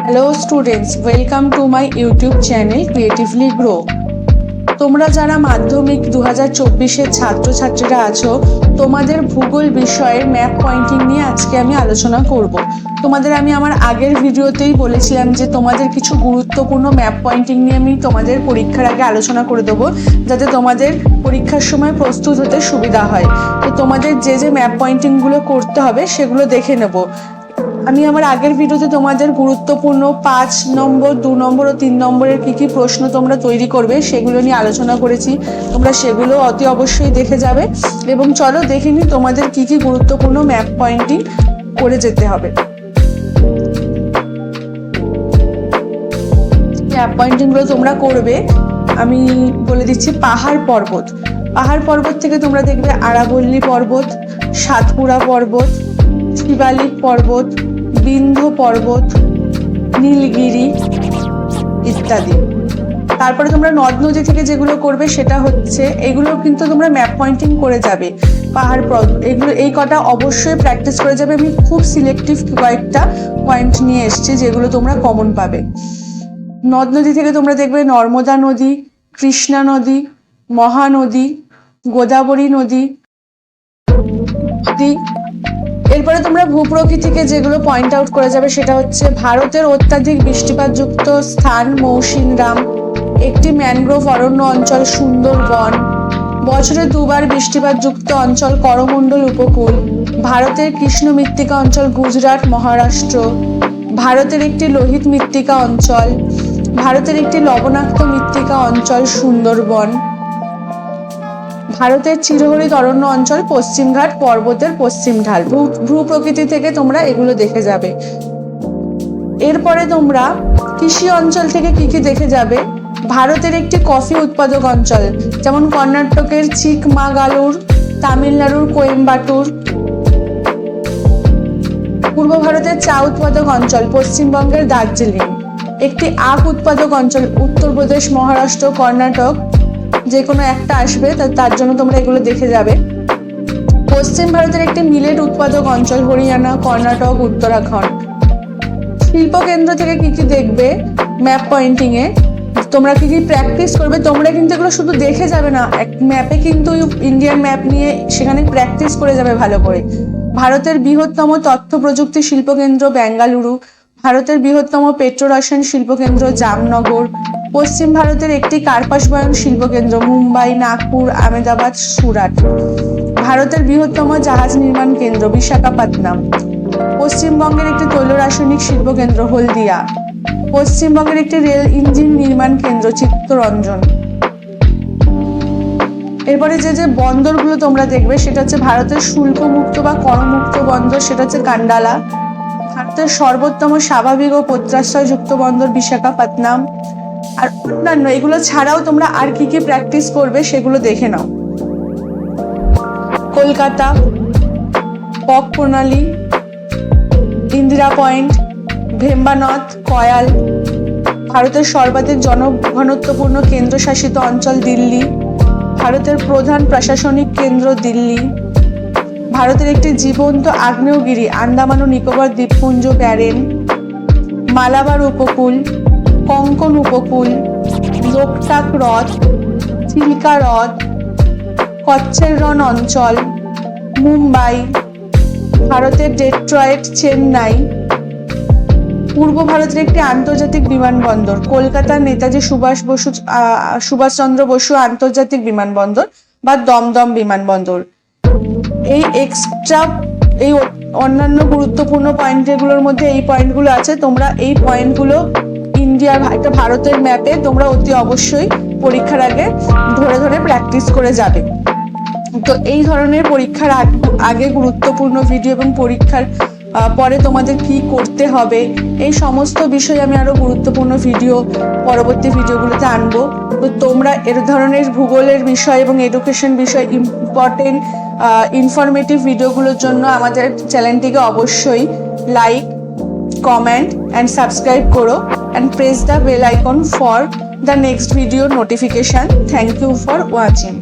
Hello students, welcome to my YouTube channel creatively grow. তোমরা যারা মাধ্যমিক 2024-এর ছাত্রছাত্রীরা আছো, তোমাদের ভূগোল বিষয়ের ম্যাপ পয়েন্টিং নিয়ে আজকে আমি আলোচনা করব। তোমাদের আমি আমার আগের ভিডিওতেই বলেছিলাম যে তোমাদের কিছু গুরুত্বপূর্ণ ম্যাপ পয়েন্টিং নিয়ে আমি তোমাদের পরীক্ষার আগে আলোচনা করে দেবো, যাতে তোমাদের পরীক্ষার সময় প্রস্তুত হতে সুবিধা হয়। তো তোমাদের যে ম্যাপ পয়েন্টিংগুলো করতে হবে সেগুলো দেখে নেব। আমি আমার আগের ভিডিওতে তোমাদের গুরুত্বপূর্ণ 5 নম্বর, 2 নম্বর ও 3 নম্বরের কি প্রশ্ন তোমরা তৈরি করবে সেগুলো নিয়ে আলোচনা করেছি। তোমরা সেগুলো অতি অবশ্যই দেখে যাবে এবং চলো দেখে নিই তোমাদের কি গুরুত্বপূর্ণ ম্যাপ পয়েন্টিং করে যেতে হবে। ম্যাপ পয়েন্টিংগুলো তোমরা করবে আমি বলে দিচ্ছি। পাহাড় পর্বত থেকে তোমরা দেখবে আরাবল্লী পর্বত, সাতপুরা পর্বত, শিবালিক পর্বত, বিন্ধ্য পর্বত, নীলগিরি ইত্যাদি। তারপরে তোমরা নদ নদী থেকে যেগুলো করবে সেটা হচ্ছে, এগুলো কিন্তু তোমরা ম্যাপ পয়েন্টিং করে যাবে। পাহাড় পর্বত এগুলো এই কটা অবশ্যই প্র্যাকটিস করে যাবে। আমি খুব সিলেক্টিভ কয়েকটা পয়েন্ট নিয়ে এসেছি যেগুলো তোমরা কমন পাবে। নদ নদী থেকে তোমরা দেখবে নর্মদা নদী, কৃষ্ণা নদী, মহানদী, গোদাবরী নদী। এরপরে তোমরা ভূপ্রকৃতিকে যেগুলো পয়েন্ট আউট করে যাবে সেটা হচ্ছে ভারতের অত্যাধিক বৃষ্টিপাতযুক্ত স্থান মৌসিনরাম, একটি ম্যানগ্রোভ অরণ্য অঞ্চল সুন্দরবন, বছরে 2 বার বৃষ্টিপাতযুক্ত অঞ্চল করমণ্ডল উপকূল, ভারতের কৃষ্ণ মৃত্তিকা অঞ্চল গুজরাট, মহারাষ্ট্র, ভারতের একটি লোহিত মৃত্তিকা অঞ্চল, ভারতের একটি লবণাক্ত মৃত্তিকা অঞ্চল সুন্দরবন, ভারতের চিরহরিত অরণ্য অঞ্চল পশ্চিমঘাট পর্বতের পশ্চিম ঢাল। ভূপ্রকৃতি থেকে তোমরা এগুলো দেখে যাবে। এরপরে তোমরা কৃষি অঞ্চল থেকে কি দেখে যাবে। ভারতের একটি কফি উৎপাদক অঞ্চল, যেমন কর্ণাটকের চিকমাগালুর, তামিলনাড়ুর কোয়েম্বাটুর। পূর্ব ভারতের চা উৎপাদক অঞ্চল, পশ্চিমবঙ্গের দার্জিলিং। একটি আখ উৎপাদক অঞ্চল, উত্তরপ্রদেশ, মহারাষ্ট্র, কর্ণাটক, যে কোনো একটা আসবে, তার জন্য তোমরা এগুলো দেখে যাবে। পশ্চিম ভারতের একটি মিলেট উৎপাদক অঞ্চল, হরিয়ানা, কর্ণাটক, উত্তরাখণ্ড। শিল্প কেন্দ্র থেকে কি দেখবে ম্যাপ পয়েন্টিং এ, তোমরা কি প্র্যাকটিস করবে। তোমরা কিন্তু এগুলো শুধু দেখে যাবে না, ম্যাপে কিন্তু ইন্ডিয়ান ম্যাপ নিয়ে সেখানে প্র্যাকটিস করে যাবে ভালো করে। ভারতের বৃহত্তম তথ্য প্রযুক্তি শিল্পকেন্দ্র বেঙ্গালুরু, ভারতের বৃহত্তম পেট্রো রসায়ন শিল্পকেন্দ্র জামনগর, পশ্চিম ভারতের একটি কার্পাস বয়ন শিল্পকেন্দ্র মুম্বাই, নাগপুর, আহমেদাবাদ, সুরাট, ভারতের বৃহত্তম জাহাজ নির্মাণ কেন্দ্র বিশাখাপত্তনম, পশ্চিমবঙ্গের একটি তৈল রাসায়নিক শিল্পকেন্দ্র হলদিয়া, পশ্চিমবঙ্গের একটি রেল ইঞ্জিন নির্মাণ কেন্দ্র চিত্তরঞ্জন। এরপরে যে বন্দরগুলো তোমরা দেখবে সেটা হচ্ছে ভারতের শুল্কমুক্ত বা করমুক্ত বন্দর, সেটা হচ্ছে কান্ডালা, ভারতের সর্বোত্তম স্বাভাবিক ও প্রত্যাশ্রয়যুক্ত বন্দর বিশাখাপত্তনম। আর অন্যান্য এগুলো ছাড়াও তোমরা আর কি প্র্যাকটিস করবে সেগুলো দেখে নাও। কলকাতা, পক প্রণালী, ইন্দিরা পয়েন্ট, ভেম্বানদ, কয়াল, ভারতের সর্বাধিক জনঘনত্বপূর্ণ কেন্দ্রশাসিত অঞ্চল দিল্লি, ভারতের প্রধান প্রশাসনিক কেন্দ্র দিল্লি, ভারতের একটি জীবন্ত আগ্নেয়গিরি আন্দামান ও নিকোবর দ্বীপপুঞ্জ ব্যারেন, মালাবার উপকূল, কঙ্কন উপকূল, লোকটাক হ্রদ, চিল্কা হ্রদ, কচ্ছের রণ অঞ্চল, মুম্বাই, ভারতের ডেট্রয়েট, চেন্নাই, পূর্ব ভারতের একটি আন্তর্জাতিক বিমানবন্দর কলকাতার নেতাজি সুভাষচন্দ্র বসু আন্তর্জাতিক বিমানবন্দর বা দমদম বিমানবন্দর। এই অন্যান্য গুরুত্বপূর্ণ পয়েন্টগুলোর মধ্যে এই পয়েন্টগুলো আছে। তোমরা এই পয়েন্টগুলো ইন্ডিয়ার একটা ভারতের ম্যাপে তোমরা অতি অবশ্যই পরীক্ষার আগে ধরে প্র্যাকটিস করে যাবে। তো এই ধরনের পরীক্ষার আগে গুরুত্বপূর্ণ ভিডিও এবং পরীক্ষার পরে তোমাদের কি করতে হবে এই সমস্ত বিষয়ে আমি আরো গুরুত্বপূর্ণ ভিডিও পরবর্তী ভিডিওগুলোতে আনবো। তো তোমরা এর ধরনের ভূগোলের বিষয় এবং এডুকেশন বিষয় ইম্পর্টেন্ট ইনফরমেটিভ ভিডিওগুলোর জন্য আমাদের চ্যানেলটিকে অবশ্যই like, comment and subscribe koro and press the bell icon for the next video notification. Thank you for watching.